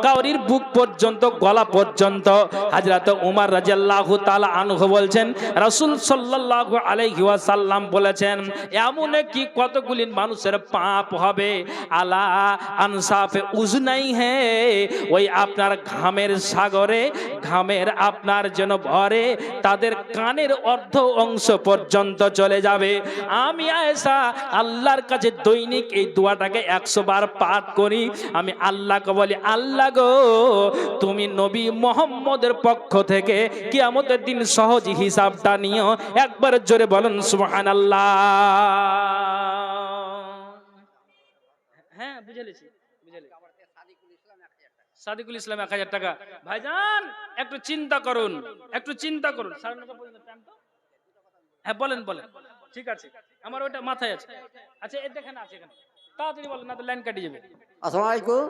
কাউরির বুক পর্যন্ত গলা পর্যন্ত। হযরত উমর রাদিয়াল্লাহু তাআলা আনহু বলছেন রাসূল সাল্লাল্লাহু আলাইহি ওয়াসাল্লাম বলেছেন এমন কি কতগুলি মানুষের পাপ হবে আলা আনসাফে উজনাই হে, ওই আপনার ঘামের সাগরে ঘামের আপনার যেন ভরে তাদের কানের অর্ধ অংশ পর্যন্ত চলে যাবে। আমি আয়েশা আল্লাহর কাছে দৈনিক এই দোয়াটাকে 100 বার পাঠ করি। আমি আল্লাহকে বলি আল্লাহ গো, তুমি নবী মুহাম্মদের পক্ষ থেকে কিয়ামতের দিন সহজ হিসাবটা নিও। একবার জোরে বলেন সুবহানাল্লাহ। হ্যাঁ বুঝেছি। সাদিকুল ইসলাম 1000 টাকা। ভাইজান একটু চিন্তা করুন, একটু চিন্তা করুন। 9:30 পর্যন্ত টাইম তো? হ্যাঁ বলেন বলেন, ঠিক আছে, আমার ওটা মাথায় আছে। আচ্ছা এই দেখেন আছে এখানে, তাড়াতাড়ি বলেন না তো লাইন কেটে যাবে। আসসালামু আলাইকুম।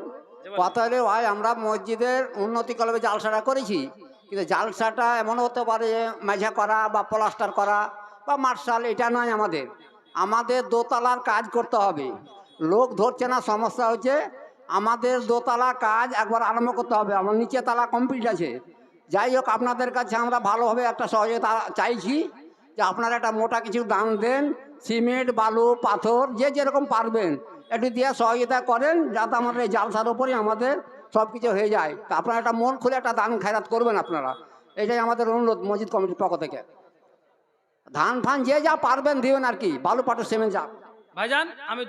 কথা হলে ভাই আমরা মসজিদের উন্নতি কলমে জালসাটা করেছি, কিন্তু জালসাটা এমন হতে পারে যে মেঝা করা বা প্লাস্টার করা বা মার্শাল, এটা নয়। আমাদের দোতলার কাজ করতে হবে। লোক ধরছে না, সমস্যা হচ্ছে। আমাদের দোতলা কাজ একবার আরম্ভ করতে হবে। আমার নিচে তালা কমপ্লিট আছে। যাই হোক, আপনাদের কাছে আমরা ভালোভাবে একটা সহযোগিতা চাইছি যে আপনারা একটা মোটা কিছু দাম দেন, সিমেন্ট বালু পাথর যে যেরকম পারবেন একটু দিয়ে সহযোগিতা করেন, যাতে আমাদের এই জালসার উপরেই আমাদের সব কিছু হয়ে যায়। তা আপনারা একটা মন খুলে একটা দান খায়রাত করবেন আপনারা, এটাই আমাদের অনুরোধ মসজিদ কমিটির পক্ষ থেকে। ধান ফান যে যা পারবেন দিবেন আর কি, বালু পাথর সিমেন্ট যা। ভাইজান আমি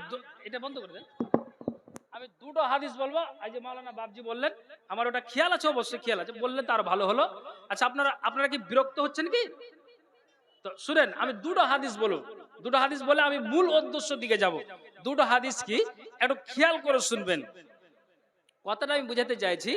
এটা বন্ধ করে দেন। আমি দুটো হাদিস বলবো। আজ যে মাওলানা বাবজি বললেন, আমার ওটা খেয়াল আছে, অবশ্যই খেয়াল আছে, বললেন তার ভালো হলো। আচ্ছা আপনারা কি বিরক্ত হচ্ছেন কি? তো শুনেন, আমি দুটো হাদিস বলবো, দুটো হাদিস বলে আমি মূল উদ্দেশ্য দিকে যাব। দুটো হাদিস কি একটু খেয়াল করে শুনবেন। কথাটা আমি বুঝাতে চাইছি,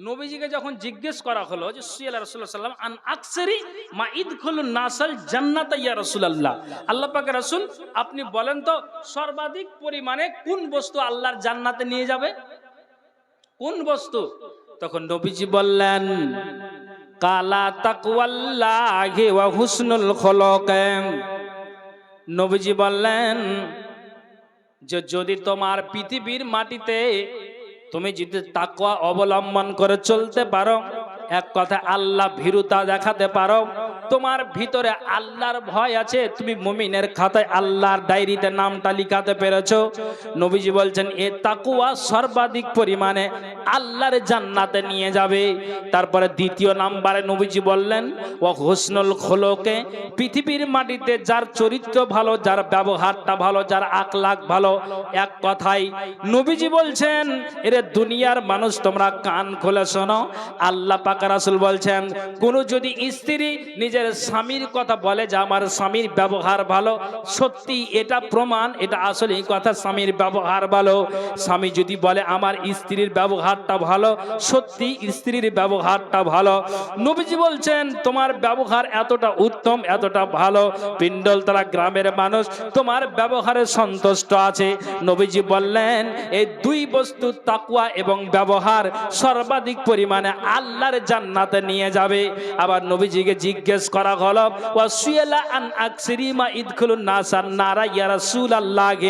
নবীজিকে যখন জিজ্ঞেস করা হলো যে ইয়া রাসূলুল্লাহ সাল্লাল্লাহু আলাইহি ওয়াসাল্লাম আন আকসারি মা ইদখুলুন নাসাল জান্নাত ইয়া রাসূলুল্লাহ, আল্লাহ পাকের রাসূল আপনি বলেন তো সর্বাধিক পরিমাণে কোন বস্তু আল্লাহর জান্নাতে নিয়ে যাবে, কোন বস্তু? তখন নবীজি বললেন কালা তাকওয়াল্লাহি ওয়া হুসনুল খুলুক। নবীজি বললেন যে যদি তোমার পৃথিবীর মাটিতে তুমি যদি তাকওয়া অবলম্বন করে চলতে পারো, এক কথা আল্লাহ ভীরুতা দেখাতে পারো, তোমার ভিতরে আল্লাহর ভয় আছে, তুমি মুমিনের খাতায় আল্লাহর ডায়েরিতে নামটা লিখাতে পেরেছো, নবীজি বলছেন এ তাকওয়া সর্বাধিক পরিমাণে আল্লাহর জান্নাতে নিয়ে যাবে। তারপরে দ্বিতীয় নাম্বারে নবীজি বললেন ওয়া হুসনুল খুলুকে, পৃথিবীর মাটিতে যার চরিত্র ভালো, যার ব্যবহারটা ভালো, যার আখলাক ভালো, এক কথাই নবীজি বলছেন এরে দুনিয়ার মানুষ তোমরা কান খুলে শোনো, আল্লাহ পাক রাসূল বলছেন কোন যদি স্ত্রী নিজের স্বামীর কথা বলে যে আমার স্বামীর ব্যবহার ভালো, সত্যি এটা প্রমাণ, এটা আসলে কথা, স্বামীর ব্যবহার ভালো। স্বামী যদি বলে আমার স্ত্রীর ব্যবহারটা ভালো, সত্যি স্ত্রীর ব্যবহারটা ভালো। নবীজি বলছেন তোমার ব্যবহার এতটা উত্তম, এতটা ভালো, পিণ্ডলতলা গ্রামের মানুষ তোমার ব্যবহারে সন্তুষ্ট আছে। নবীজি বললেন এই দুই বস্তু তাকওয়া এবং ব্যবহার সর্বাধিক পরিমাণে আল্লাহর জান্নাতে নিয়ে যাবে। আবার নবীজিকে জিজ্ঞেস করা হলো ওয়াসিলা আন আকসিরি মা ইদখুলুন নাসান নারা ইয়া রাসূলুল্লাহ,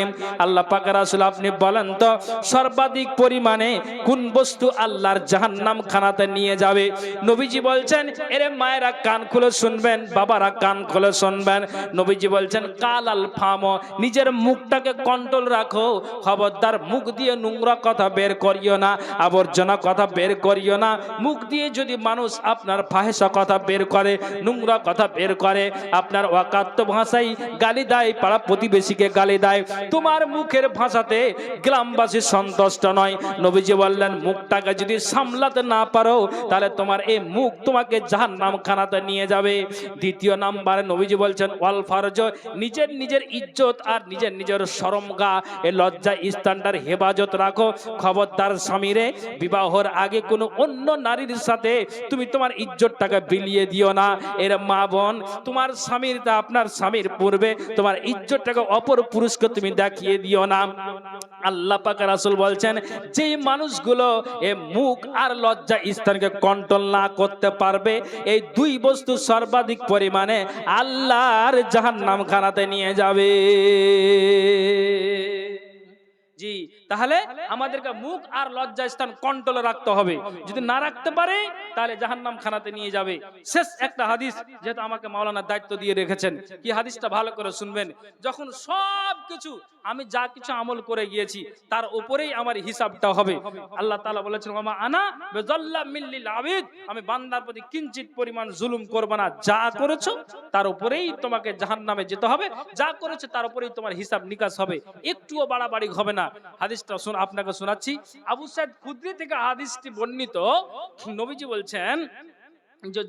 আল্লাহ পাক রাসূল আপনি বলেন তো সর্বাধিক পরিমাণে কোন বস্তু আল্লাহর জাহান্নাম খানাতে নিয়ে যাবে? নবীজি বলছেন এরে মায়েরা কান খুলে শুনবেন, বাবারা কান খুলে শুনবেন। নবীজি বলছেন কালাল ফামো, নিজের মুখটাকে কন্ট্রোল রাখো, খবরদার মুখ দিয়ে নোংরা কথা বের করিও না, আবর্জনা কথা বের করিও না। মুখ দিয়ে যদি মানুষ আপনার ফাহেসা কথা বের করে, নোংরা কথা বের করে, আপনার ওয়াকাত্ত ভাষায় গালি দেয়, পাড়া প্রতিবেশীকে গালি দেয়, তোমার মুখের ভাষাতে গ্রামবাসী সন্তুষ্ট নয়। নবীজি বললেন মুখটাকে যদি সামলাতে না পারো তাহলে তোমার এই মুখ তোমাকে জাহান্নাম খানাতে নিয়ে যাবে। দ্বিতীয় নাম্বারে নবীজি বলছেন ওয়াল ফরজ, নিজের ইজ্জত আর নিজের শরমগা, এই লজ্জা স্থানটার হেফাজত রাখো। খবরদার স্বামীরে বিবাহর আগে কোনো অন্য নারীর সাথে তুমি তোমার ইজ্জতটাকে বিলিয়ে দিও না। এর মা বোন তোমার স্বামীর আপনার স্বামীর পূর্বে তোমার ইজ্জতটাকে অপর পুরুষকে তুমি দেখিয়ে দিও না। আল্লাহ পাক রাসূল বলছেন যেই মানুষগুলো এ মুখ আর লজ্জা স্থানকে কন্ট্রোল না করতে পারবে, এই দুই বস্তু সর্বাধিক পরিমাণে আল্লাহর জাহান্নাম খানাতে নিয়ে যাবে। জি তাহলে আমাদেরকে মুখ আর লজ্জা স্থান কন্ট্রোলে রাখতে হবে। যদি না রাখতে পারে তাহলে জাহান্নাম খানাতে নিয়ে যাবে। শেষ একটা হাদিস, যেহেতু আমাকে মাওলানা দায়িত্ব দিয়ে রেখেছেন, কি হাদিসটা ভালো করে শুনবেন। যখন সব কিছু আমি যা কিছু আমল করে গিয়েছি তার উপরেই আমার হিসাবটা হবে। আল্লাহ তাআলা বলেছেন, ওমা আনা বিযাল্লামিল লিল আবিদ, আমি বান্দার প্রতি কিঞ্চিত পরিমাণ জুলুম করব না। যা করেছো তার উপরেই তোমাকে জাহান্নামে যেতে হবে, যা করেছো তার উপরেই তোমার হিসাব নিকাশ হবে, একটুও বাড়াবাড়ি হবে না। হাদিসটা আপনাকে শোনাচ্ছি। আবু সাঈদ খুদরি থেকে হাদিসটি বর্ণিত। নবীজি বলছেন যে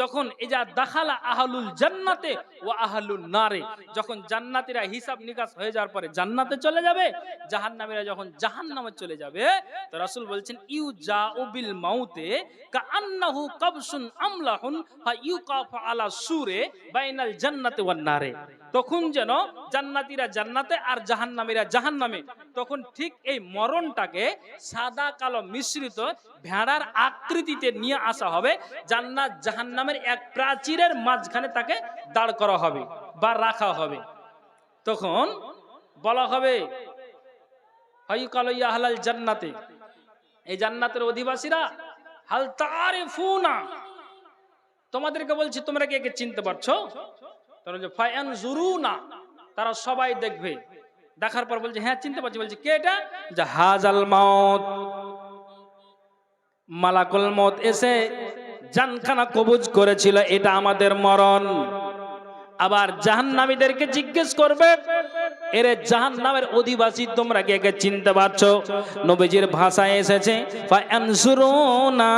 যখন এজা দাখালা আহলুল জান্নাতে ওয়া আহলুন নারে, যখন জান্নাতীরা হিসাব নিকাশ হয়ে যাওয়ার পরে জান্নাতে চলে যাবে, জাহান্নামীরা যখন জাহান্নামে চলে যাবে, তো রাসূল বলছেন ইউজাউ বিল মাউতে কাআন্নাহু কাবসুন আমলাহুন ফা ইউকাফু আলা সুরে বাইনাল জান্নাতি ওয়ান নারে। তখন যেন জান্নাতীরা জান্নাতে আর জাহান্নামীরা জাহান্নামে, তখন ঠিক এই মরণটাকে সাদা কালো মিশ্রিত ভেড়ার আকৃতিতে নিয়ে আসা হবে, জান্নাত জাহান্নামের এক প্রাচীরের মাঝখানে তাকে দাঁড় করা হবে বা রাখা হবে। তখন বলা হবে ফায়ুকালু ইয়া আহলাল জান্নাতে, এই জান্নাতের অধিবাসীরা, হাল তারিফুনা, তোমাদেরকে বলছি তোমরা কি একে চিনতে পারছো? তারা বলছে ফায়ানজুরুনা, তারা সবাই দেখবে। দেখার পর বলছে হ্যাঁ চিনতে পারছি। বলছে কে এটা? যে হাজাল মাউত, মালাকুল মউত এসে জানখানা কবজ করেছিল, এটা আমাদের মরণ। আবার জাহান্নামীদেরকে জিজ্ঞেস করবে, এরে জাহান্নামের অধিবাসী তোমরা কি একে চিনতে পারছো? নবীজির ভাষায় এসেছে ফায়ানজুরুনা,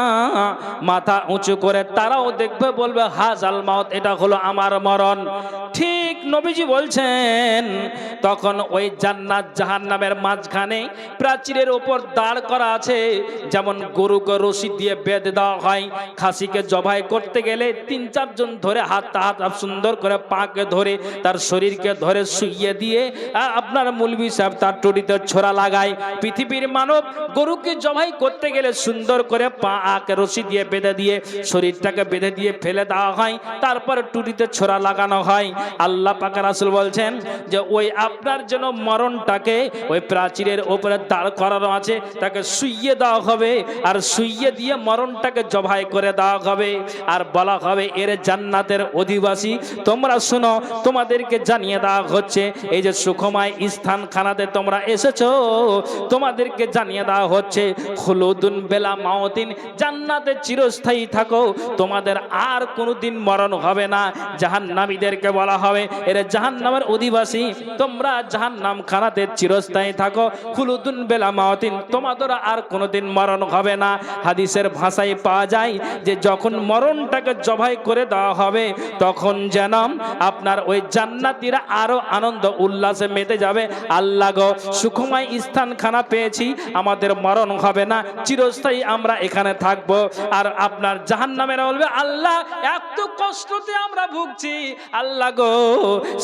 মাথা উঁচু করে তারাও দেখবে, বলবে হাজাল মাউত, এটা হলো আমার মরণ। ঠিক নবীজি বলছেন তখন ওই জান্নাত জাহান্নামের মাঝখানে প্রাচীরের উপর দাঁড় করা আছে। যেমন গরুকে রশি দিয়ে বেঁধে দেওয়া হয়, খাসিকে জবাই করতে গেলে ৩-৪ জন ধরে হাত সুন্দর করে পাকে ধরে তার শরীরকে ধরে শুইয়ে দিয়ে আপনার মৌলভী সাহেব তার টুটিতে ছোরা লাগায়। পৃথিবীর মানব গরুকে জবাই করতে গেলে সুন্দর করে পাকে রশি দিয়ে বেঁধে দিয়ে শরীরটাকে বেঁধে দিয়ে ফেলে দেওয়া হয়, তারপর টুটিতে ছোরা লাগানো হয়। আল্লাহ পাক রাসূল বলছেন যে ওই আপনার যেন মরণটাকে ওই প্রাচীরের উপরে দাঁড় করানো আছে, তাকে শুইয়ে দেওয়া হবে, আর শুইয়ে দিয়ে মরণটাকে জবাই করে দেওয়া হবে। আর বলা হবে এর জান্নাতের অধিবাসী তোমরা শুনো, তোমাদেরকে জানিয়ে দেওয়া হচ্ছে এই যে সুখময় স্থানখানাতে তোমরা এসেছো, তোমাদেরকে জানিয়ে দেওয়া হচ্ছে খুলুদুন বেলা মাউতিন, জান্নাতে চিরস্থায়ী থাকো, তোমাদের আর কোনোদিন মরণ হবে না। জাহান্নামীদেরকে বলা হবে এর জাহান্নামের অধিবাসী তোমরা জাহান্নাম খানাতে চিরস্থায়ী থাকো, খুলুদুন বেলা মাউতিন, তোমাদের আর কোনোদিন মরণ হবে না। হাদিসের ভাষায় পাওয়া যায় যে যখন মরণটাকে জবাই করে দেওয়া হবে তখন যেন আপনার ওই জান্নাতীরা আরো আনন্দ উল্লাসে মেতে যাবে। আল্লাহ গো, সুখময় স্থানখানা পেয়েছি, আমাদের মরণ হবে না, চিরস্থায়ী আমরা এখানে থাকবো। আর আপনার জাহান্নামেরা বলবে আল্লাহ এত কষ্টতে আমরা ভুগছি, আল্লাহ গো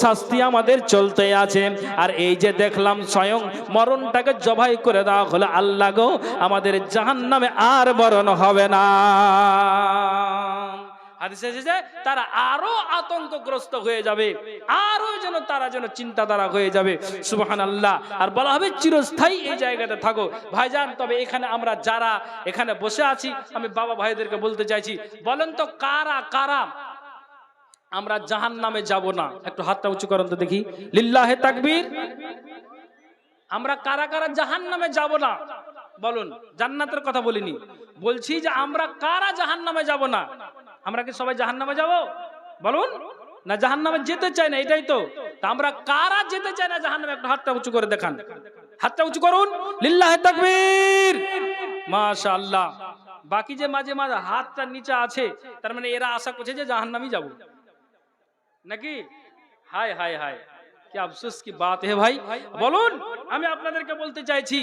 শাস্তি আমাদের চলতে আছে, আর এই যে দেখলাম স্বয়ং মরণটাকে জবাই করে দেওয়া হলো, আল্লাহ গো আমাদের জাহান্নামে আর মরণ হবে না। হাদিসে এসেছে তারা আরো আতঙ্কগ্রস্ত হয়ে যাবে, আরো যেন তারা যেন চিন্তাধারা হয়ে যাবে। সুবহানাল্লাহ। আর বলা হবে চিরস্থায়ী এই জায়গাতে থাকো। ভাইজান, তবে এখানে আমরা যারা এখানে বসে আছি, আমি বাবা ভাইদেরকে বলতে চাইছি, বলেন তো কারা কারা আমরা জাহান্নামে যাব না? একটু হাতটা উঁচু করুন তো দেখি। লিল্লাহে তাকবীর। আমরা কারা কারা জাহান্নামে যাব না বলুন। জান্নাতের কথা বলিনি, বলছি যে আমরা কারা জাহান্নামে যাব না। আমরা কি সবাই জাহান্নামে যাব বলুন? না জাহান্নামে যেতে চাই না, এটাই তো। আমরা কারা যেতে চাই না জাহান্নামে? একটু হাতটা উঁচু করে দেখান, হাতটা উঁচু করুন। লিল্লাহে তাকবীর, মাশাআল্লাহ। বাকি যে মাঝে মাঝে হাতটা নিচে আছে, তার মানে এরা আশা করছে যে জাহান্নামে যাব নাকি? হায় হায় হায়, কি আফসোস কি বাত হে ভাই। বলুন, আমি আপনাদেরকে বলতে চাইছি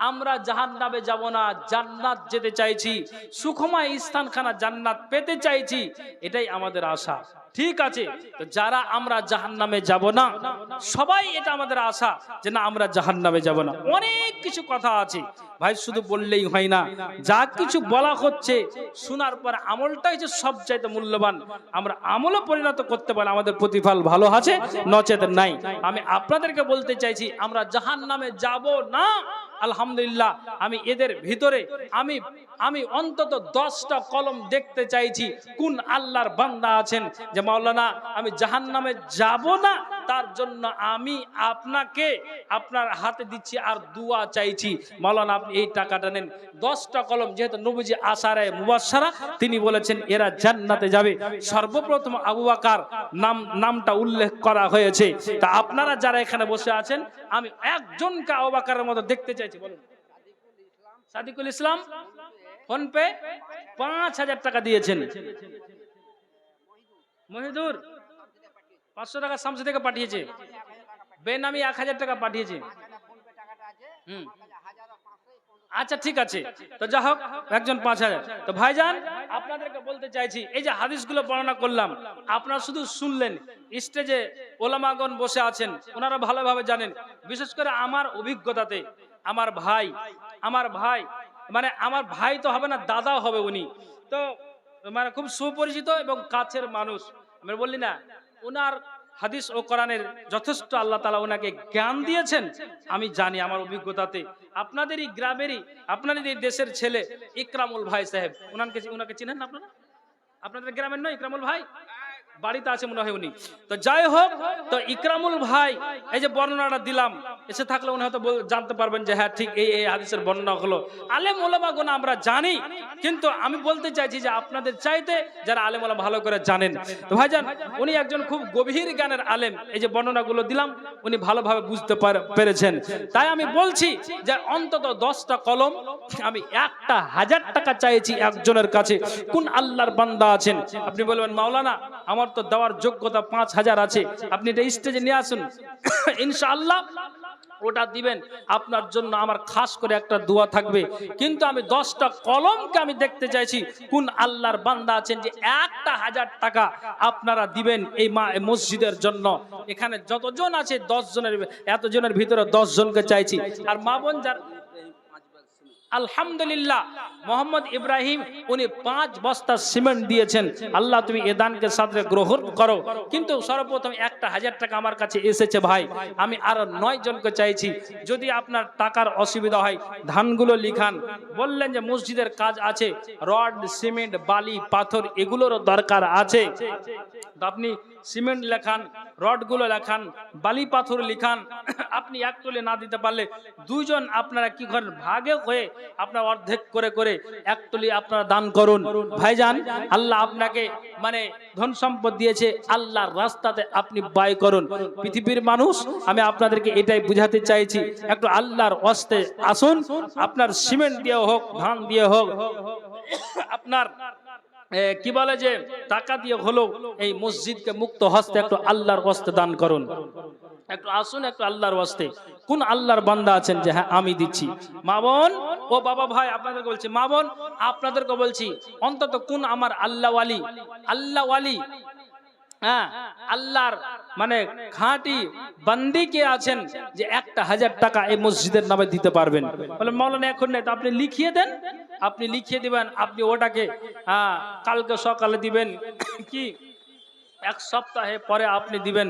আমরা জাহান্নামে যাব না, জান্নাত যেতে চাইছি, সুখময় স্থানখানা জান্নাত পেতে চাইছি, এটাই আমাদের আশা। ঠিক আছে, তো যারা আমরা জাহান্নামে যাব না, সবাই এটা আমাদের আশা যে না আমরা জাহান্নামে যাব না। অনেক কিছু কথা আছে ভাই, শুধু বললেই হয় না, যা কিছু বলা হচ্ছে শোনার পর আমলটাই যে সবচাইতে মূল্যবান। আমরা আমলও পরিণত করতে পারি, আমাদের প্রতিফল ভালো আছে, নচেত নাই। আমি আপনাদেরকে বলতে চাইছি আমরা জাহান্নামে যাব না। আলহামদুলিল্লাহ, আমি এদের ভিতরে আমি অন্তত 10টা কলম দেখতে চাইছি কোন আল্লাহর বান্দা আছেন যে মাওলানা আমি জাহান্নামে যাব না, তার জন্য আমি আপনাকে আপনার হাতে দিচ্ছি আর দোয়া চাইছি, মাওলানা আপনি এই টাকাটা নেন। 10টা কলম, যেহেতু নবীজি আশারায়ে মুবাশশারা, তিনি বলেছেন এরা জান্নাতে যাবে। সর্বপ্রথম আবু বকর নামটা উল্লেখ করা হয়েছে। তা আপনারা যারা এখানে বসে আছেন, আমি একজনকে আবু বকরের মতো দেখতে চাইছি। বলুন। সাদিকুল ইসলাম ফোন পে 5000 টাকা দিয়েছেন। মহিদুর 500 টাকা শামসি থেকে পাঠিয়েছে। বেনামি 1000 টাকা পাঠিয়েছে। আচ্ছা ঠিক আছে, তো যা হোক একজন 5000। তো ভাইজান আপনাদেরকে বলতে চাইছি, এই যে হাদিসগুলো বর্ণনা করলাম, আপনারা শুধু শুনলেন, স্টেজে ওলামাগণ বসে আছেন, ওনারা ভালোভাবে জানেন। বিশেষ করে আমার অভিজ্ঞতাতে আমার ভাই মানে আমার ভাই তো হবে না, দাদাও হবে উনি, তো মানে খুব সুপরিচিত এবং কাছের মানুষ। আমি বললি না, ওনার হাদিস ও কোরআনের যথেষ্ট আল্লাহ তাআলা ওনাকে জ্ঞান দিয়েছেন, আমি জানি আমার অভিজ্ঞতাতে। আপনাদেরই গ্রামেরই, আপনাদেরই দেশের ছেলে ইকরামুল ভাই সাহেব, ওনাকে চিনেন না আপনারা? আপনাদের গ্রামের নয় ইকরামুল ভাই? বাড়িতে আছে মনে হয় উনি। তো যাই হোক, তো ইকরামুল ভাই এই যে বর্ণনাটা দিলাম, এসে থাকলে উনি হয়তো জানতে পারবেন যে হ্যাঁ ঠিক এই হাদিসের বর্ণনা হলো। আলেম ওলামা গুণ আমরা জানি, কিন্তু আমি বলতে চাইছি যে আপনাদের চাইতে যারা আলেম ওলামা ভালো করে জানেন। তো ভাইজান উনি একজন খুব গভীর জ্ঞানের আলেম, এই যে বর্ণনাগুলো দিলাম উনি ভালোভাবে বুঝতে পেরেছেন। তাই আমি বলছি যে অন্তত 10টা কলম, আমি 1000 টাকা চাইছি একজনের কাছে। কোন আল্লাহর বান্দা আছেন? আপনি বলবেন মাওলানা আমার তো দেওয়ার যোগ্যতা 5000 আছে, আপনি এটা স্টেজে নিয়ে আসুন, ইনশাআল্লাহ ওটা দিবেন। আপনার জন্য আমার খাস করে একটা দোয়া থাকবে। কিন্তু আমি 10টা কলমকে আমি দেখতে চাইছি কোন আল্লাহর বান্দা আছেন যে 1000 টাকা আপনারা দিবেন এই মসজিদের জন্য। এখানে যতজন আছে 10 জনের, এতজনের ভিতরে 10 জনকে চাইছি। আর মা বোন যার আলহামদুলিল্লাহ মোহাম্মদ ইব্রাহিম উনি 5 বস্তা সিমেন্ট দিয়েছেন। আল্লাহ তুমি এ দানকে সাদরে গ্রহণ করো। কিন্তু সর্বপ্রথম 1000 টাকা আমার কাছে এসেছে ভাই, আমি আরো 9 জনকে চাইছি। যদি আপনার টাকার অসুবিধা হয় ধানগুলো লিখান। বললেন যে মসজিদের কাজ আছে, রড সিমেন্ট বালি পাথর এগুলোরও দরকার আছে, আপনি সিমেন্ট লেখান, রডগুলো লেখান, বালি পাথর লিখান। আপনি এক তুলে না দিতে পারলে 2 জন আপনারা কি করেন, ভাগে হয়ে আপনার অর্ধেক করে করে এক তুলি আপনারা দান করুন। ভাইজান আল্লাহ আপনাকে মানে ধন সম্পদ দিয়েছে, আল্লাহর রাস্তাতে আপনি ব্যয় করুন। পৃথিবীর মানুষ আমি আপনাদেরকে এটাই বুঝাতে চাইছি, একটু আল্লাহর ওয়াস্তে আসুন। আপনার সিমেন্ট দিয়ে হোক, ধান দিয়ে হোক, আপনার কি বলে যে টাকা দিয়ে হলো এই মসজিদকে মুক্ত হস্তে একটু আল্লাহর ওয়াস্তে দান করুন। একটু আসুন, একটু আল্লাহর ওয়াস্তে। কোন আল্লাহর বান্দা আছেন যে হ্যাঁ আমি দিচ্ছি? মা বোন ও বাবা ভাই আপনাদেরকে বলছি, মা বোন আপনাদেরকে বলছি, অন্তত কোন আমার আল্লাহ ওয়ালি হ্যাঁ আল্লাহর মানে খাঁটি বান্দি কে আছেন যে 1000 টাকা এই মসজিদের নামে দিতে পারবেন? বলে মাওলানা এখন নেই, তো আপনি লিখিয়ে দেন। আপনি লিখিয়ে দিবেন, আপনি ওটাকে কালকে সকালে দিবেন কি 1 সপ্তাহে পরে আপনি দিবেন,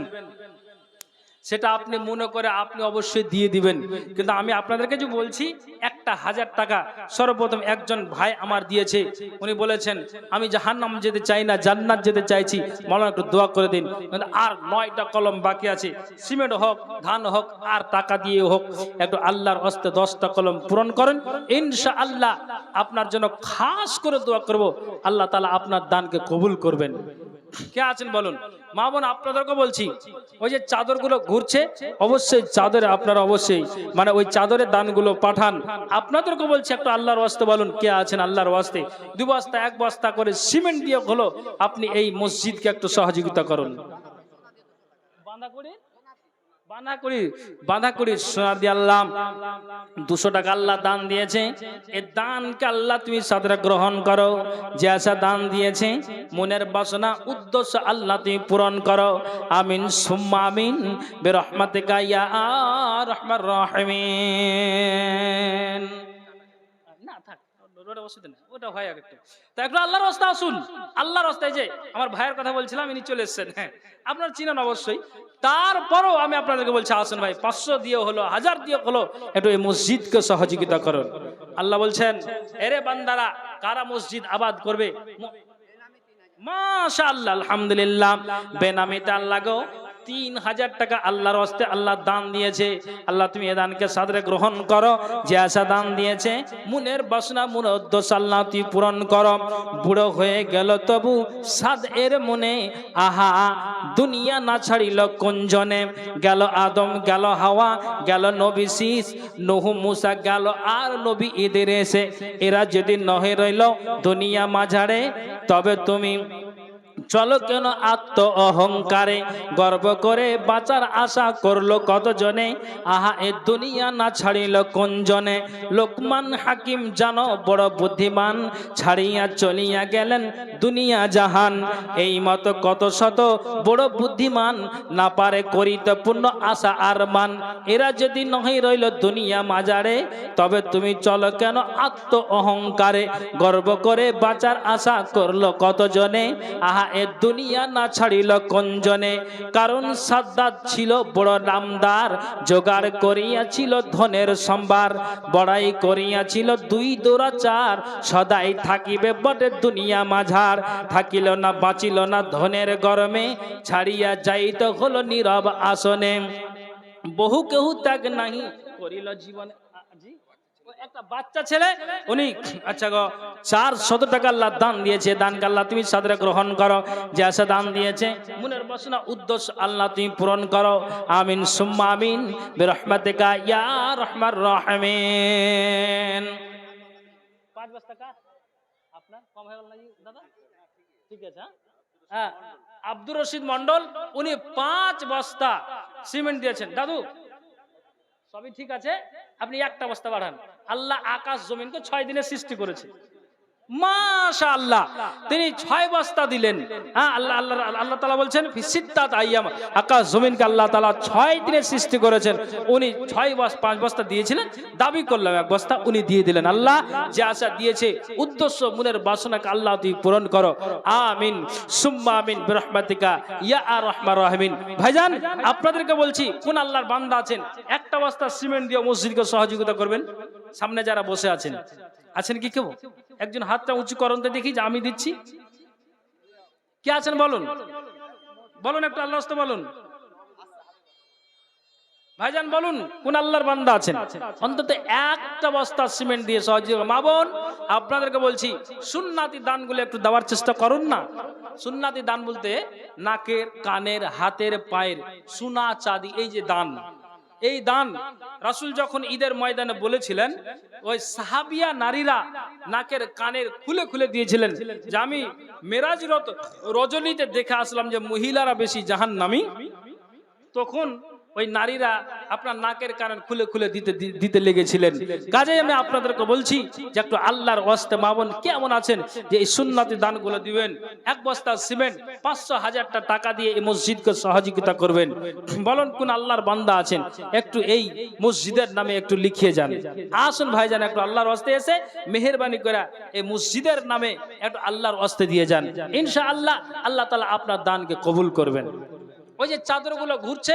সেটা আপনি মনে করে আপনি অবশ্যই দিয়ে দিবেন। কিন্তু আমি আপনাদেরকে যে বলছি 1000 টাকা সর্বপ্রথম একজন ভাই আমার দিয়েছে, উনি বলেছেন আমি জাহান্নাম যেতে চাই না, জান্নাত যেতে চাইছি, মাওলানা একটু দোয়া করে দিন। আর 9টা কলম বাকি আছে, সিমেন্ট হোক, ধান হোক, আর টাকা দিয়ে হোক, একটু আল্লাহর হস্তে 10টা কলম পূরণ করেন, ইনশাআল্লাহ আপনার জন্য খাস করে দোয়া করব, আল্লাহ তাআলা আপনার দানকে কবুল করবেন। কে আছেন বলুন? মা বোন আপনাদেরকে বলছি, ওই যে চাদরগুলো ঘুরছে, অবশ্যই চাদরে আপনারা অবশ্যই মানে ওই চাদরের দানগুলো পাঠান। আপনাদেরকে বলছি একটু আল্লাহর ওয়াস্তে বলুন, কে আছেন আল্লাহর ওয়াস্তে 2 বস্তা 1 বস্তা করে সিমেন্ট দিয়ে হলো আপনি এই মসজিদকে একটু সহযোগিতা করুন। বাঁধাকড়ি বাঁধা করি সোনা দিয়ে আল্লাহ 200 টাকা আল্লাহ দান দিয়েছে, এই দানকে আল্লাহ তুমি সাদরে গ্রহণ করো। যে আশা দান দিয়েছে মনের বাসনা উদ্দেশ্য আল্লাহ তুমি পূরণ করো। আমিন সুম্মা আমিন বিরহমাতিকা ইয়া আরহামার রাহিমিন। না থাক, ওটা অসুবিধা নেই, ওটা হয় একটু। তা একটু আল্লাহর রাস্তায় আসুন। আল্লাহর রাস্তায় যে আমার ভাইয়ের কথা বলছিলাম, ইনি চলে এসেছেন। হ্যাঁ, আপনারা চিনেন অবশ্যই। তারপরও আমি আপনাদেরকে বলছি, আসুন ভাই, 500 দিয়ে হলো, 1000 দিয়ে হলো, একটু এই মসজিদকে সহযোগিতা করুন। আল্লাহ বলছেন, এরে বান্দারা, কারা মসজিদ আবাদ করবে? মাশাআল্লাহ, আলহামদুলিল্লাহ, বেনামিতে আল্লাহ গো 3000 টাকা আল্লাহর হস্তে আল্লাহ দান দিয়েছে। আল্লাহ তুমি এ দানকে সাদরে গ্রহণ করো। যে আশা দান দিয়েছে মনের বাসনা মনের উদ্দেশ্য আল্লাহ তুই পূরণ করো। বুড়ো হয়ে গেল তবু সাদ এর মনে, আহা দুনিয়া না ছাড়িল কোনজনে। গেল আদম, গেল হাওয়া, গেল নবী শীষ, নূহ, মুসা গেল আর নবী ইদ্রিস। এরা যদি নহে রইল দুনিয়া মাঝারে, তবে তুমি চলো কেন আত্ম অহংকারে। গর্ব করে বাঁচার আশা করলো কতজনে, আহা এ দুনিয়া না ছাড়িল কোনজনে। লোকমান হাকিম জানো বড় বুদ্ধিমান, ছাড়িয়া চলিয়া গেলেন দুনিয়া জাহান। এই মতো কত শত বড় বুদ্ধিমান, না পারে করিতে পূর্ণ আশা আর মান। এরা যদি নহে রইল দুনিয়া মাজারে, তবে তুমি চলো কেন আত্ম অহংকারে। গর্ব করে বাঁচার আশা করলো কতজনে, আহা এ দুনিয়া না ছাড়িল কোনজনে। কারণ সাদ্দাত ছিল বড় নামদার, জোগাড় করিয়াছিল ধনের সম্ভার। বড়াই করিয়াছিল 2 দুরাচার, সদাই থাকিবে বটে দুনিয়া মাঝার। থাকিল না বাঁচিল না ধনের গরমে, ছাড়িয়া যাইতে হলো নীরব আসনে। বহু কেউ ত্যাগ নাহি করিল জীবনে। একটা বাচ্চা ছেলে, উনি আচ্ছা গো 400 টাকা আল্লাহ দান দিয়েছে। দানকে আল্লাহ তুমি সাদরে গ্রহণ করো। যে আশা দান দিয়েছে মনের বাসনা উদ্দেশ্য আল্লাহ তুমি পূরণ করো। আমিন সুম্মা আমিন বিরহমাতিকা ইয়া আরহামার রাহিমিন। 5 বস্তা টাকা আপনার কম হয়ে গেল নাকি দাদা? ঠিক আছে। হ্যাঁ, আব্দুর রশিদ মন্ডল, উনি 5 বস্তা সিমেন্ট দিয়েছেন। দাদু সবই ঠিক আছে, আপনি একটা বস্তা বাড়ান। আল্লাহ আকাশ জমিনকে 6 দিনে সৃষ্টি করেছে। মাশাআল্লাহ, তিনি 6 বস্তা দিলেন। হ্যাঁ, আল্লাহ তাআলা বলছেন ফিসিত্তাত আইয়াম, আকাশ জমিনকে আল্লাহ তাআলা 6 দিনে সৃষ্টি করেছেন। উনি 5 বস্তা দিয়েছিলেন, দাবি করলাম 1 বস্তা, উনি দিয়ে দিলেন। আল্লাহ যে আশা দিয়েছে উদ্দেশ্য মনের বাসনাকে আল্লাহ তুই পূরণ করো। আমিন সুম্মা আমিন বিরহমাতিকা ইয়া আরহামার রাহিমিন। ভাইজান, আপনাদেরকে বলছি, কোন আল্লাহর বান্দা আছেন একটা বস্তা সিমেন্ট দিয়ে মসজিদকে সহযোগিতা করবেন? সামনে যারা বসে আছেন, আছেন কি কেউ? একজন হাতটা উঁচু করুন তো দেখি, যে আমি দিচ্ছি। কে আছেন বলুন, বলুন একটু আল্লাহর রাস্তায় বলুন। ভাইজান বলুন, কোন আল্লাহর বান্দা আছেন অন্তত একটা বস্তা সিমেন্ট দিয়ে সহযোগিতা? মা বোন, আপনাদেরকে বলছি, সুন্নাতি দানগুলো একটু দেওয়ার চেষ্টা করুন না। সুন্নাতি দান বলতে নাকের, কানের, হাতের, পায়ের সোনা চাঁদি, এই যে দান, এই দান রাসূল যখন ঈদের ময়দানে বলেছিলেন, ওই সাহাবিয়া নারীরা নাকের কানের খুলে খুলে দিয়েছিলেন যে আমি মেরাজ রজনীতে দেখে আসলাম যে মহিলারা বেশি জাহান্নামী। তখন ওই নারীরা আপনার নাকের কানের খুলে খুলে দিতে লেগেছিলেন। কাজেই আমি আপনাদেরকে বলছি যে একটু আল্লাহর ওয়াস্তে মা বোন কেমন আছেন যে এই সুন্নতি দানগুলো দিবেন। 1 বস্তা সিমেন্ট 500,000 টাকা দিয়ে এই মসজিদকে সহযোগিতা করবেন। বলুন কোন আল্লাহর বান্দা আছেন, একটু এই মসজিদের নামে একটু লিখিয়ে যান। আসুন ভাইজান, একটু আল্লাহর ওয়াস্তে এসে মেহেরবানি করে এই মসজিদের নামে একটু আল্লাহর ওয়াস্তে দিয়ে যান। ইনশাআল্লাহ আল্লাহ তাআলা আপনার দানকে কবুল করবেন। ওই যে চাদরগুলো ঘুরছে,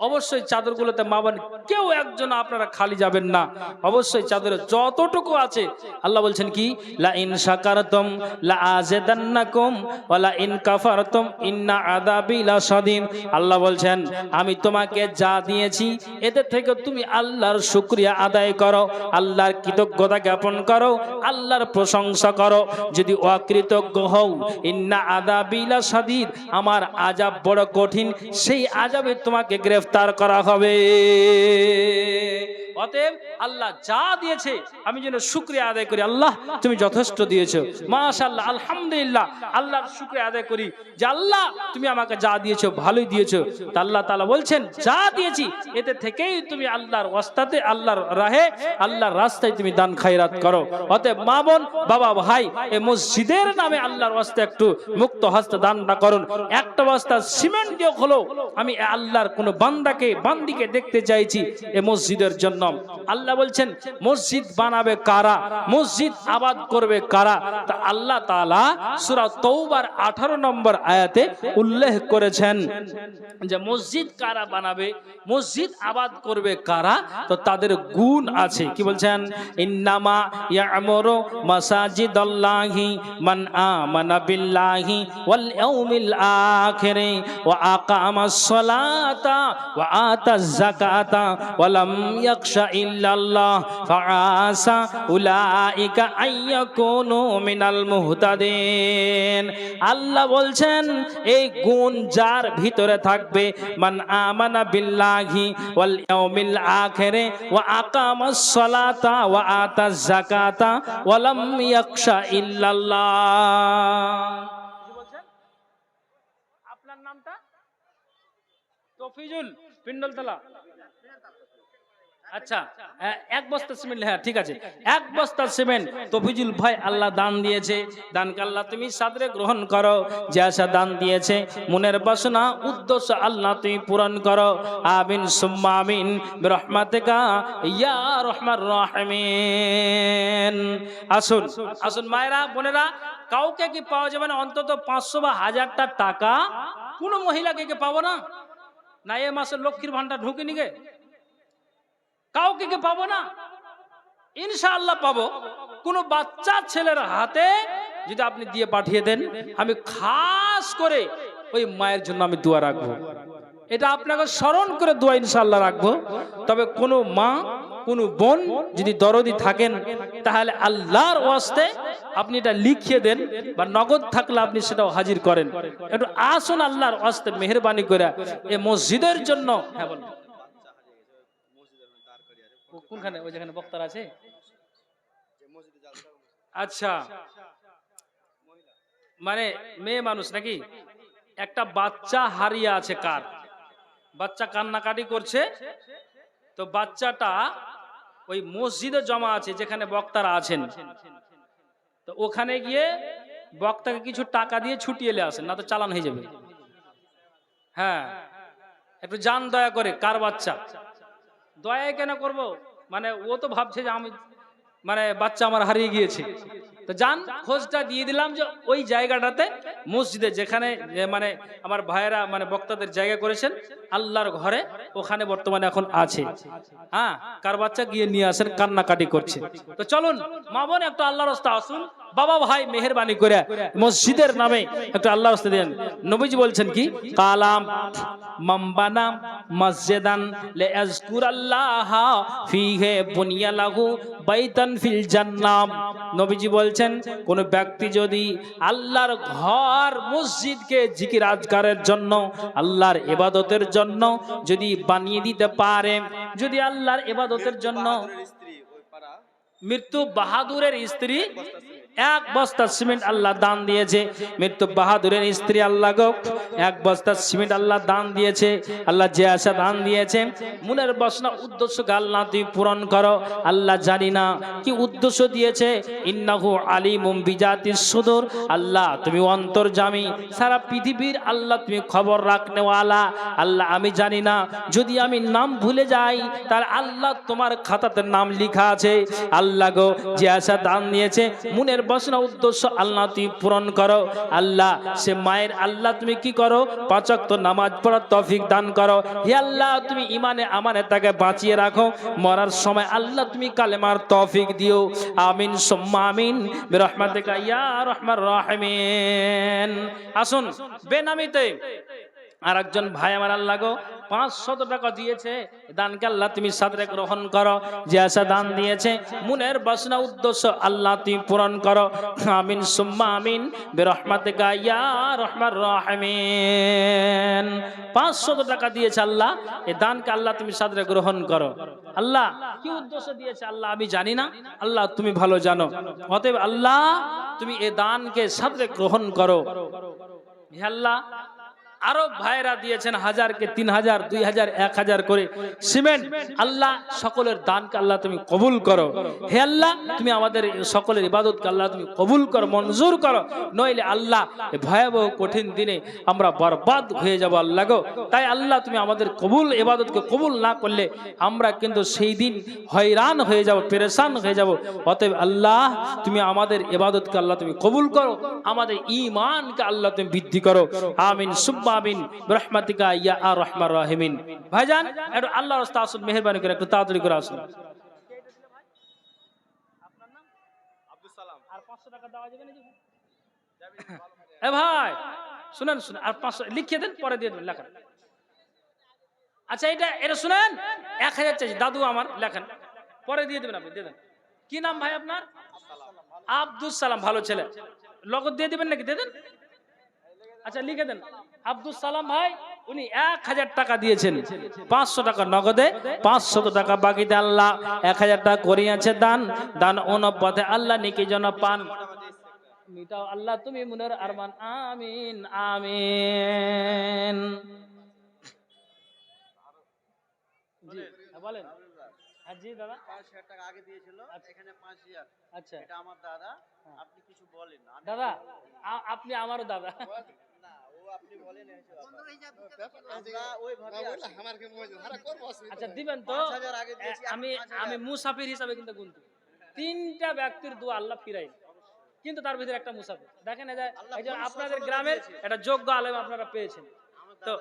অবশ্যই চাদরগুলোতে মা বোন কেউ একজন আপনারা খালি যাবেন না। অবশ্যই চাদরে যতটুকু আছে, আল্লাহ বলছেন কি, লা ইন শাকারতুম লা আযিদান্নাকুম ওয়া লা ইন কাফারতুম ইন্না আযাবি লাশাদীদ। আল্লাহ বলছেন আমি তোমাকে যা দিয়েছি এতে থেকে তুমি আল্লাহর শুকরিয়া আদায় করো, আল্লাহর কৃতজ্ঞতা জ্ঞাপন করো, আল্লাহর প্রশংসা করো। যদি অকৃতজ্ঞ হও, ইন্না আযাবি লাশাদীদ, আমার আযাব বড় কঠিন, সেই আযাবে তোমাকে গ্রেফতার করা হবে। অতএব আল্লাহ যা দিয়েছে আমি যেন শুকরিয়া আদায় করি, আল্লাহ তুমি যথেষ্ট দিয়েছো, মাশাআল্লাহ, আলহামদুলিল্লাহ, আল্লাহর শুকরিয়া আদায় করি যে আল্লাহ তুমি আমাকে যা দিয়েছো ভালোই দিয়েছো। তা আল্লাহ তাআলা বলছেন যা দিয়েছি এতে থেকেই তুমি আল্লাহর ওয়াস্তাতে, আল্লাহর রাহে, আল্লাহর রাস্তায় তুমি দান খায়রাত করো। অতএব মা বোন বাবা ভাই, এই মসজিদের নামে আল্লাহর ওয়াস্তে একটু মুক্ত হস্তে দানটা করুন। একটা বস্তা সিমেন্ট দিয়ে হলো আমি আল্লাহর কোন বান্দিকে দেখতে চাইছি এই মসজিদের জন্য। আল্লাহ বলছেন মসজিদ বানাবে কারা, মসজিদ আবাদ করবে কারা? তা আল্লাহ তাআলা সূরা তওবার 18 নম্বর আয়াতে উল্লেখ করেছেন যে মসজিদ কারা বানাবে, মসজিদ আবাদ করবে কারা? তো তাদের গুণ আছে। কি বলছেন? ইন্নামা ইয়ামুরু মাসাজিদাল্লাহি মান আমানা বিল্লাহি ওয়াল ইয়াউমিল আখিরি ওয়া আকামাস সালাতা ওয়া আতাজ যাকাতা ওয়া লাম ইয়াখশা ইল্লাল্লাহ ফাআসা উলাইকা আইয়াকুনু মিনাল মুহতাদিন। আল্লাহ বলছেন এই গুণ যার ভিতরে থাকবে, মান আমানা বিল্লাহি ওয়াল ইয়াউমিল আখিরি ওয়া আকামাস সালাতা ওয়া আতাজ যাকাতা ওয়া লাম ইয়াখশা ইল্লাল্লাহ। আপনার নামটা? তফিজুল, পিন্ডলতলা। আচ্ছা, এক বস্তা সিমেন্ট, হ্যাঁ ঠিক আছে, এক বস্তা সিমেন্ট তফিজুল ভাই আল্লাহ দান দিয়েছে। দানকে আল্লাহ তুমি সাদরে গ্রহণ করো। যে আশা দান দিয়েছে মনের বাসনা উদ্দেশ্য আল্লাহ তুমি পূরণ করো। আমিন সুম্মা আমিন বিরহমাতিকা ইয়া রহমান রাহিমিন। আসুন আসুন মায়েরা বোনেরা, কাউকে কি পাওয়া যাবে না অন্তত 500 বা 1000টা টাকা? কোন মহিলাকে কি পাবো না? না এ মাসে লক্ষ্মীর ভান্ডার ঢুকিনি গে? কাউকে কি পাবো না? ইনশাআল্লাহ পাবো। কোন বাচ্চা ছেলের হাতে যদি আপনি দিয়ে পাঠিয়ে দেন, আমি খাস করে ওই মায়ের জন্য আমি দোয়া রাখবো। এটা আপনাকে স্মরণ করে দোয়া ইনশাআল্লাহ রাখবো। তবে কোনো মা কোনো বোন যদি দরদি থাকেন তাহলে আল্লাহর ওয়াস্তে আপনি এটা লিখিয়ে দেন, বা নগদ থাকলে আপনি সেটাও হাজির করেন। একটু আসুন আল্লাহর ওয়াস্তে মেহেরবানি করে এই মসজিদের জন্য। হ্যাঁ বলুন। কোনখানে? ওই যেখানে বক্তার আছে। আচ্ছা, মানে মেয়ে মানুষ নাকি? একটা বাচ্চা হারিয়ে আছে। কার বাচ্চা? কান্নাকাটি করছে। তো বাচ্চাটা ওই মসজিদে জমা আছে যেখানে বক্তারা আছেন। তো ওখানে গিয়ে বক্তাকে কিছু টাকা দিয়ে ছুটিয়ে এলে আসেন, না তো চালান হয়ে যাবে। হ্যাঁ, একটু জান দয়া করে। কার বাচ্চা? দয়া কেন করব? মানে ও তো ভাবছে যে আমি মানে বাচ্চা আমার হারিয়ে গিয়েছে। তো জান খোঁজটা দিয়ে দিলাম যে ওই জায়গাটাতে মসজিদে যেখানে মানে আমার ভাইয়েরা মানে বক্তাদের জায়গা করেছেন আল্লাহর ঘরে, ওখানে বর্তমানে এখন আছে। হ্যাঁ, কার বাচ্চা গিয়ে নিয়ে আসেন, কান্নাকাটি করছে। তো চলুন মা বোন একটু আল্লাহর রাস্তা আসুন। বাবা ভাই মেহেরবানি করে মসজিদের নামে একটু আল্লাহর রাস্তা দেন। নবীজি বলছেন কি? কালাম মামবানা মসজিদান লিয়াজকুরাল্লাহ ফিহি বুনিয়া লাহু বাইতান ফিল জান্নাহ। নবীজি বলছেন কোন ব্যক্তি যদি আল্লাহর ঘর মসজিদকে জিকির আজকারের জন্য, আল্লাহর ইবাদতের জন্য যদি বানিয়ে দিতে পারে, যদি আল্লাহর ইবাদতের জন্য। মৃত্যু বাহাদুরের স্ত্রী 1 বস্তা সিমেন্ট আল্লাহ দান দিয়েছে। মৃত্যু বাহাদুরের স্ত্রী আল্লাহ গো 1 বস্তা সিমেন্ট আল্লাহ দান দিয়েছে। আল্লাহ যে আশা দান দিয়েছে মনের বাসনা উদ্দেশ্যকে আল্লাহ তুমি পূরণ করো। আল্লাহ জানি না কি উদ্দেশ্য দিয়েছে, ইন্নাহু আলিমুম বিজাতিস সুদূর। আল্লাহ তুমি অন্তর্যামী, সারা পৃথিবীর আল্লাহ তুমি খবর রাখনেওয়ালা। আল্লাহ আমি জানি না, যদি আমি নাম ভুলে যাই তার আল্লাহ তোমার খাতাতে নাম লেখা আছে। আল্লাহ গো যে আশা দান দিয়েছে মনের বাসনা উদ্দেশ্য আল্লাহ তুমি পূরণ করো। আল্লাহ সে মায়ের আল্লাহ তুমি কি করো? 5 ওয়াক্ত নামাজ পড়ার তৌফিক দান করো। হে আল্লাহ তুমি ইমানে আমানে তাকে বাঁচিয়ে রাখো। মরার সময় আল্লাহ তুমি কালেমার তৌফিক দিও। আমিন সুম্মা আমিন বিরহমাতিকা ইয়া রহমান রাহিমিন। আসুন বেনামিতে আর একজন ভাই আমার আল্লাহ গো 500 টাকা দিয়েছে, দানকে আল্লাহ তুমি সাদরে গ্রহণ করো। যে আশা দান দিয়েছে, মনের বাসনা উদ্দেশ্য আল্লাহ তুমি পূরণ করো। আমিন সুম্মা আমিন বিরহমাতিকা ইয়া রহমান রাহিমিন। 500 টাকা দিয়েছে আল্লাহ, এই দানকে আল্লাহ তুমি সাদরে গ্রহণ করো। আল্লাহ কি উদ্দেশ্য দিয়েছে আল্লাহ আমি জানি না, আল্লাহ তুমি ভালো জানো। অতএব আল্লাহ তুমি এই দানকে সাদরে গ্রহণ করো। হে আল্লাহ, আরো ভাইরা দিয়েছেন 1000 কে 3000, 2000, 1000 করে সিমেন্ট। আল্লাহ সকলের দানকে আল্লাহ তুমি কবুল করো। হে আল্লাহ তুমি আমাদের সকলের ইবাদতকে আল্লাহ তুমি কবুল করো, মঞ্জুর করো। নইলে আল্লাহ এই ভয়াবহ কঠিন দিনে আমরা বরবাদ হয়ে যাব আল্লাহ গো। তাই আল্লাহ তুমি আমাদের কবুল ইবাদতকে কবুল না করলে আমরা কিন্তু সেই দিন হয়রান হয়ে যাব, পেরেশান হয়ে যাব। অতএব আল্লাহ তুমি আমাদের ইবাদতকে আল্লাহ তুমি কবুল করো, আমাদের ঈমানকে আল্লাহ তুমি বৃদ্ধি করো। আমিন সুম্মা আমিন বিরহমাতিকা ইয়া আর রহমান রাহিমিন। ভাইজান একটু আল্লাহর রাস্তায় আসুন, মেহেরবানি করে একটু তাড়াতাড়ি করে আসুন। আপনার নাম? আব্দুল সালাম। আর 500 টাকা দেওয়া যাবে না? এ ভাই শুনেন শুনেন, আর 500 লিখিয়ে দেন, পরে দিয়ে দেবেন লেখেন। আচ্ছা এটা শুনেন, 1000 চাইছি দাদু আমার, লেখেন পরে দিয়ে দেবেন, আপনি দিয়ে দেন। কি নাম ভাই আপনার? আব্দুল সালাম, ভালো ছেলে। লগত দিয়ে দিবেন নাকি? দিয়ে দেন। আচ্ছা লিখে দেন আব্দুল সালাম ভাই, উনি 1000 টাকা দিয়েছেন। 500 টাকা নগদে, 500 টাকা বাকিতে আল্লাহ 1000 টাকা করিয়াছে দান। দান অনুপাতে আল্লাহ নেকি যেন পান। মিটাও আল্লাহ তুমি মনের আরমান। আমিন আমিন। জি বলেন। হ্যাঁ জি দাদা, 5000 টাকা আগে দিয়েছিল, এখানে 5000। আচ্ছা এটা আমার দাদা, আপনি কিছু বলেন। দাদা আপনি আমারও দাদা। না ও আপনি বলেন আমরা ওইভাবে আছি। আচ্ছা দিবেন তো? 5000 আগে দিয়েছি, আমি মুসাফির হিসাবে কিন্তু গুনতে 3টা ব্যক্তির দোয়া আল্লাহ ফিরাই, কিন্তু তার ভিতরে একটা মুসাফির দেখেন। এই যে আপনাদের গ্রামের একটা যোগ্য আলেম আপনারা পেয়েছেন তো,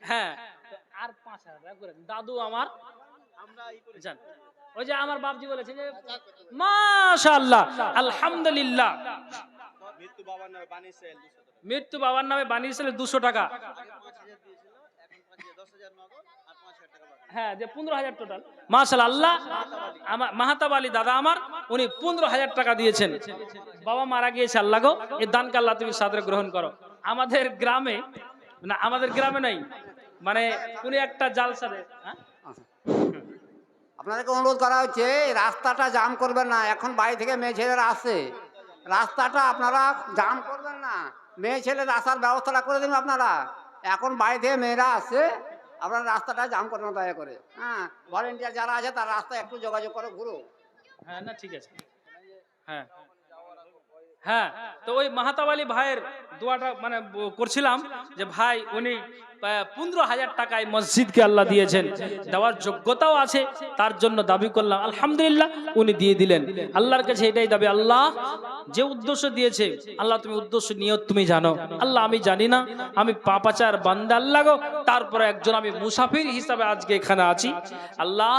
হ্যাঁ আর 5000 টাকা করে দাদু আমার আমরা ই করে জান। ওই যে আমার বাপজি বলেছে যে মাশাআল্লাহ আলহামদুলিল্লাহ, মৃত্যু বাবার নামে বানিয়েছেন 200 টাকা। মৃত্যু বাবার নামে বানিয়েছিল 200 টাকা। আগে 5000 দিয়েছিল, এখন 10,000 নগদ আর 5000 টাকা বাকি। হ্যাঁ যে 15000 টোটাল। মাশাআল্লাহ আল্লাহ আমার মাহাতাব আলী দাদা আমার, উনি 15000 টাকা দিয়েছেন। বাবা মারা গিয়েছে আল্লাহ গো, এই দানকে আল্লাহ তুমি সাদরে গ্রহণ করো। আমাদের গ্রামে না, আমাদের গ্রামে নাই, মানে কোন একটা জালসাতে আপনাদেরকে অনুরোধ করা হচ্ছে এই রাস্তাটা জাম করবেন না। এখন বাড়ি থেকে মেয়ে ছেলেরা আসে, রাস্তাটা আপনারা জাম করবেন না। মেয়ে ছেলের আসার ব্যবস্থাটা করে দেবেন আপনারা। এখন বাড়ি থেকে মেয়েরা আসছে, আপনারা রাস্তাটা জাম করবেন দয়া করে। হ্যাঁ ভলেন্টিয়ার যারা আছে তার রাস্তায় একটু যোগাযোগ করে ঘুরো। হ্যাঁ না ঠিক আছে। হ্যাঁ হ্যাঁ তো ওই মাহাতাব আলী ভাইয়ের দোয়াটা মানে করছিলাম যে ভাই উনি 15000 টাকায় মসজিদকে আল্লাহ দিয়েছেন, দেওয়ার যোগ্যতাও আছে, তার জন্য দাবি করলাম আলহামদুলিল্লাহ উনি দিয়ে দিলেন। আল্লাহর কাছে এটাই দাবি, আল্লাহ যে উদ্দেশ্য দিয়েছে আল্লাহ তুমি উদ্দেশ্য নিয়ত তুমি জানো। আল্লাহ আমি জানি না, আমি পাপাচার বান্দা আল্লাহ গো, তারপরে একজন আমি মুসাফির হিসাবে আজকে এখানে আছি। আল্লাহ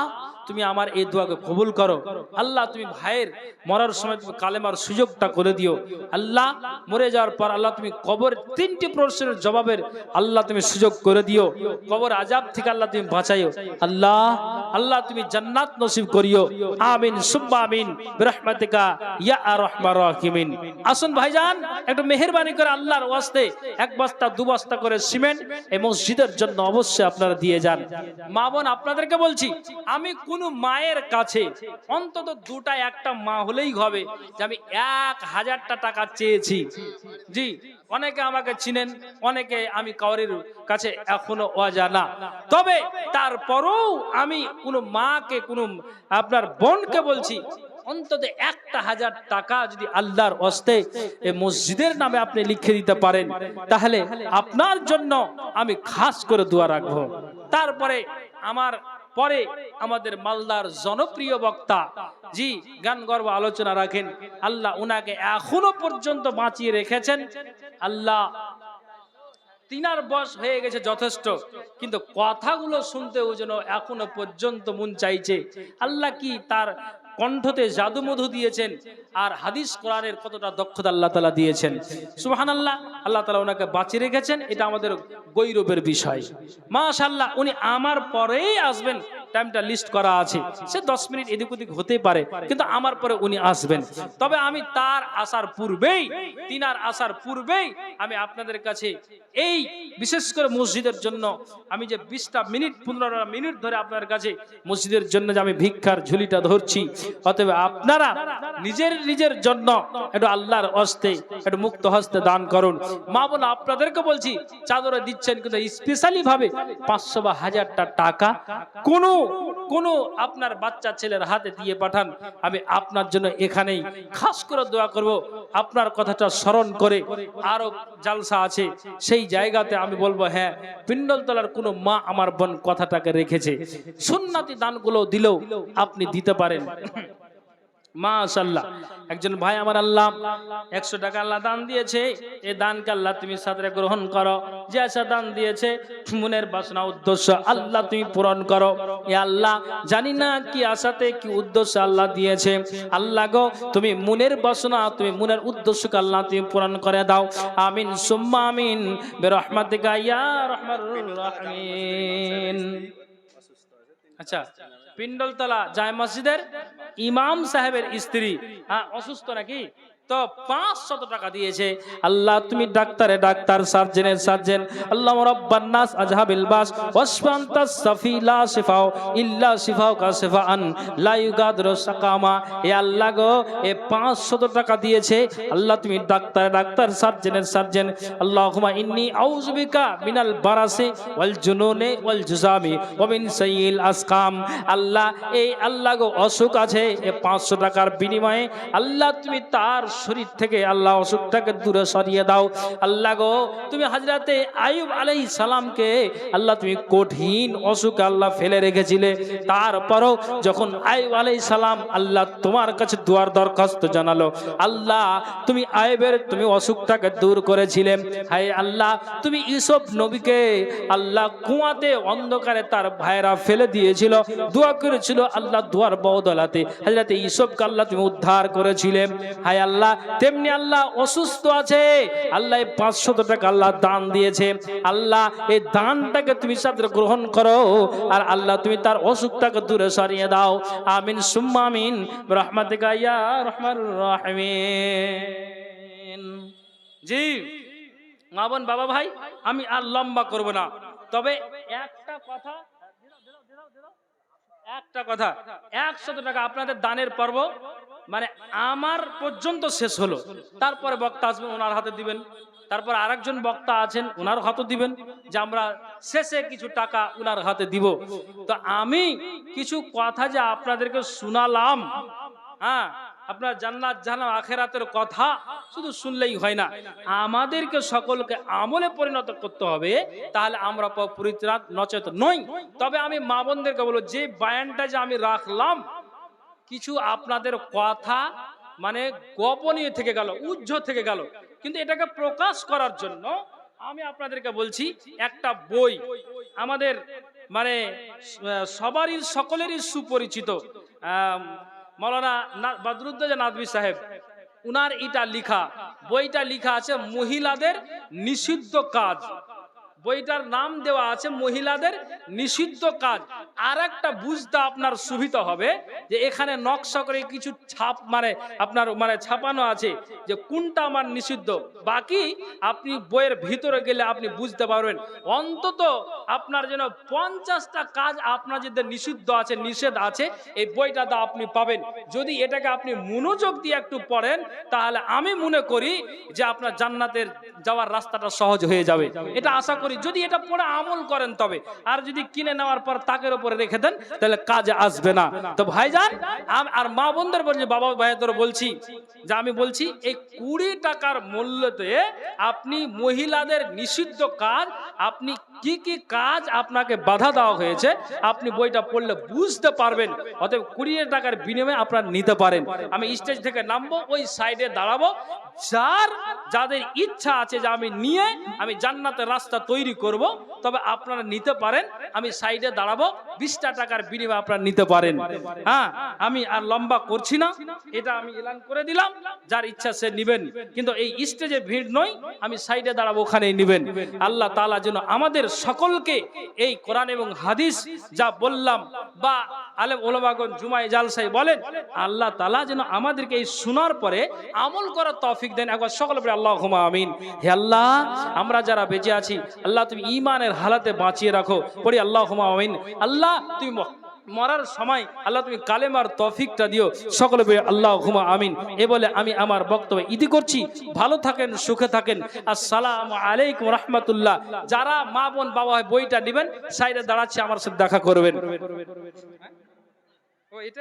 তুমি আমার এই দোয়াকে কবুল করো। আল্লাহ তুমি ভাইয়ের মরার সময় তুমি কালেমার সুযোগটা করে দিও। আল্লাহ মরে যাওয়ার পর আল্লাহ তুমি কবর 3টি প্রশ্নের জবাবের আল্লাহ তুমি সুযোগ করে দিও। কবর আযাব থেকে আল্লাহ তুমি বাঁচাইও। আল্লাহ আল্লাহ তুমি জান্নাত নসিব করিও। আমিন সুম্মা আমিন বিরহমাতিকা ইয়া আর রহমান রাহিমিন। আসুন ভাইজান একটু মেহেরবানি করে আল্লাহর ওয়াস্তে 1 বস্তা 2 বস্তা করে সিমেন্ট এই মসজিদের জন্য অবশ্যই আপনারা দিয়ে যান। মা বোন আপনাদেরকে বলছি, আমি কোন মায়ের কাছে অন্তত 2টা 1টা মা হলেই হবে যে আমি 1000 টাকা চেয়েছি। জি অনেকে আমাকে চিনেন, অনেকে আমি কাউরির কাছে এখনো অজানা, তবে তারপরেও আমি কোন মাকে কোন আপনার বোনকে বলছি অন্তত 1000 টাকা যদি আল্লাহর ওয়াস্তে এই মসজিদের নামে আপনি লিখে দিতে পারেন, তাহলে আপনার জন্য আমি খাস করে দোয়া রাখবো। তারপরে আমার পরে আমাদের মালদার জনপ্রিয় বক্তা জি গান গর্ব আলোচনা রাখেন, আল্লাহ উনাকে এখনো পর্যন্ত বাঁচিয়ে রেখেছেন। আল্লাহ তিনার বয়স হয়ে গেছে যথেষ্ট, কিন্তু কথাগুলো শুনতেও যেন এখনো পর্যন্ত মন চাইছে। আল্লাহ কি তার কণ্ঠতে জাদু মধু দিয়েছেন, আর হাদিস কোরআনের কতটা দক্ষতা আল্লাহ তাআলা দিয়েছেন। সুবহানাল্লাহ, আল্লাহ তাআলা ওনাকে বাঁচিয়ে রেখেছেন, এটা আমাদের গৌরবের বিষয়। মাশাআল্লাহ, উনি আমার পরেই আসবেন, টাইমটা লিস্ট করা আছে, সে 10 মিনিট এদিক ওদিক হতে পারে, কিন্তু আমার পরে উনি আসবেন। তবে আমি তার আসার পূর্বেই, তিনার আসার পূর্বেই আমি আপনাদের কাছে এই বিশেষ করে মসজিদের জন্য আমি যে 20টা মিনিট 15টা মিনিট ধরে আপনার কাছে মসজিদের জন্য যে আমি ভিক্ষার ঝুলিটা ধরছি, অতএব আপনারা নিজের জন্য একটু আল্লাহর হস্তে একটু মুক্ত হস্তে দান করুন। মা বোন আপনাদেরকে বলছি, চাদরে দিচ্ছেন, কিন্তু স্পেশালি ভাবে 500 বা 1000টা টাকা কোনো আপনার বাচ্চা ছেলের হাতে দিয়ে পাঠান। আমি আপনার জন্য এখানেই খাস করে দোয়া করব। আপনার কথাটা স্মরণ করে আরো জালসা আছে, সেই জায়গাতে আমি বলবো, হ্যাঁ, পিণ্ডলতলার কোনো মা আমার বোন কথাটাকে রেখেছে, সুন্নাতি দানগুলো দিলেও আপনি দিতে পারেন। মাশাআল্লাহ, একজন ভাই আমার আল্লাহ 100 টাকা আল্লাহ দান দিয়েছে, এই দানকে আল্লাহ তুমি সাদরে গ্রহণ করো। যে আশা দান দিয়েছে, মনের বাসনা উদ্দেশ্য আল্লাহ তুমি পূরণ করো। এ আল্লাহ, জানি না কি আশাতে কি উদ্দেশ্য আল্লাহ দিয়েছে, আল্লাহ গো তুমি মনের বাসনা, তুমি মনের উদ্দেশ্যকে আল্লাহ তুমি পূরণ করে দাও। আমিন সুম্মা আমিন বিরহমাতিকা ইয়া রাহমানুর রাহিম। আচ্ছা, পিণ্ডলতলা জামে মসজিদের ইমাম সাহেবের স্ত্রী অসুস্থ নাকি, তো 500 টাকা দিয়েছে। আল্লাহ তুমি ডাক্তারে ডাক্তার, সার্জনের সার্জন, আল্লাহ রাব্বান নাস আজহাবিল বাস ওয়াসফান্তাস সাফি লা শিফাও ইল্লা শিফাউকা শিফাআন লা ইউগাদিরু সাকামা। এ আল্লাহ গো, এ 500 টাকা দিয়েছে, আল্লাহ তুমি ডাক্তারে ডাক্তার, সার্জনের সার্জন। আল্লাহুম্মা ইন্নী আউযু বিকা মিনাল বারাসি ওয়াল জুনুনি ওয়াল জুজামি ওয়া মিন সাইয়িল আসকাম। আল্লাহ, এই আল্লাহ গো অসুখ আছে, এ 500 টাকার বিনিময়ে আল্লাহ তুমি তার শরীর থেকে আল্লাহ অসুখটাকে দূরে সরিয়ে দাও। আল্লাহ গো, তুমি হযরতে আইয়ুব আলাইহিস সালামকে আল্লাহ তুমি কঠিন অসুখে আল্লাহ ফেলে রেখেছিলে, তারপরও যখন আইয়ুব আলাইহিস সালাম আল্লাহ তোমার কাছে দুয়ার দরখাস্ত জানালো, আল্লাহ তুমি আইয়ুবের তুমি অসুখটাকে দূর করেছিলে। হায় আল্লাহ, তুমি ইউসুফ নবীকে আল্লাহ কুয়াতে অন্ধকারে তার ভাইরা ফেলে দিয়েছিল, দোয়া করেছিল, আল্লাহ দুয়ার বদলাতে হযরতে ইউসুফকে আল্লাহ তুমি উদ্ধার করেছিলে। হায় আল্লাহ, তেমনি আল্লাহ অসুস্থ আছে, আল্লাহ 500 টাকা আল্লাহ দান দিয়েছে, আল্লাহ এই দানটাকে তুমি সাদরে গ্রহণ করো, আর আল্লাহ তুমি তার অসুখটাকে দূরে সরিয়ে দাও। আমিন সুম্মা আমিন বিরহমাতিকা ইয়া রাহমানুর রাহিম। জি মা বোন বাবা ভাই, আমি আর লম্বা করব না, তবে একটা কথা 100 টাকা আপনাদের দানের পর্ব মানে আমার পর্যন্ত শেষ হলো, তারপরে বক্তা আসবেন, ওনার হাতে দিবেন, তারপর আরেকজন বক্তা আছেন, ওনার হাতে দিবেন, যে আমরা শেষে কিছু টাকা ওনার হাতে দিব। তো আমি কিছু কথা যে আপনাদেরকে শোনালাম, হ্যাঁ, আপনার জান্নাত জাহান্নাম আখিরাতের কথা শুধু শুনলেই হয় না, আমাদেরকে সকলকে আমলে পরিণত করতে হবে, তাহলে আমরা পরিত্রাণ নচেত নই। তবে আমি মা বোনদেরকে বলবো, যে বয়ানটা যে আমি রাখলাম, কিছু আপনাদের কথা মানে গোপনীয় থেকে গেল, উজ্জ্বল থেকে গেল, কিন্তু এটাকে প্রকাশ করার জন্য আমি আপনাদেরকে বলছি, একটা বই আমাদের মানে সবারই সকলেরই সুপরিচিত, মাওলানা বদরুদ্দোজা নাদভী সাহেব, উনার এটা লিখা, বইটা লিখা আছে মহিলাদের নিষিদ্ধ কাজ। বইটার নাম দেওয়া আছে মহিলাদের নিষিদ্ধ কাজ। আর একটা বুঝতে আপনার সুবিধা হবে যে এখানে নকশা করে কিছু ছাপ মানে আপনার মানে ছাপানো আছে যে কোনটা আমার নিষিদ্ধ। বাকি আপনি বইয়ের ভিতরে গেলে আপনি বুঝতে পারবেন। অন্তত আপনার যেন 50টা কাজ আপনার যেটা নিষিদ্ধ আছে, নিষেধ আছে, এই বইটাতে আপনি পাবেন। যদি এটাকে আপনি মনোযোগ দিয়ে একটু পড়েন, তাহলে আমি মনে করি যে আপনার জান্নাতের যাওয়ার রাস্তাটা সহজ হয়ে যাবে। এটা আশা করি, যদি এটা পড়ে আমল করেন তবে। আর যদি কিনে নেওয়ার পর তাকের উপরে রেখে দেন, তাহলে কাজে আসবে না। তো ভাইজান আর মা বোনদের বলছি, বাবা ভাইদের বলছি যে আমি বলছি এই 20 টাকার মূল্যতে আপনি মহিলাদের নিষিদ্ধ কাজ, আপনি কি কি কাজ আপনাকে বাধা দেওয়া হয়েছে, আপনি বইটা পড়লে বুঝতে পারবেন। অতএব 20 টাকার বিনিময়ে আপনারা নিতে পারেন। আমি স্টেজ থেকে নামবো, ওই সাইডে দাঁড়াবো, যাদের ইচ্ছা আছে যে আমি নিয়ে আমি জান্নাতের রাস্তা তৈরি করব, তবে আপনারা নিতে পারেন। আমি সাইডে দাঁড়াবো, 20টা টাকার বিনিময়ে আপনারা নিতে পারেন। হ্যাঁ, আমি আর লম্বা করছি না, এটা আমি এলান করে দিলাম, যার ইচ্ছা সে নেবেন, কিন্তু এই স্টেজে ভিড় নয়, আমি সাইডে দাঁড়াবো, ওখানেই নেবেন। আল্লাহ তাআলা যেন আমাদের সকলকে এই কোরআন এবং হাদিস যা বললাম বা আলেম ওলামাগণ জুমায় জালসায় বলেন, আল্লাহ তাআলা যেন আমাদেরকে এই শোনার পরে আমল করার তৌফিক দেন। একবার সকলে বলে আল্লাহুম্মা আমিন। হে আল্লাহ, আমরা যারা বেঁচে আছি, আল্লাহ তুমি ঈমানের হালাতে বাঁচিয়ে রাখো, পড়ি আল্লাহুম্মা আমিন। আল্লাহ তুমি মরার সময় আল্লাহ তুমি কালেমার তৌফিকটা দিও, সকলে বলে আল্লাহুম্মা আমিন। এ বলে আমি আমার বক্তব্য ইতি করছি। ভালো থাকেন, সুখে থাকেন। আসসালামু আলাইকুম রাহমাতুল্লাহ। যারা মা বোন বাবা হয় বইটা নেবেন, সাইডে দাঁড়াচ্ছে, আমার সাথে দেখা করবেন।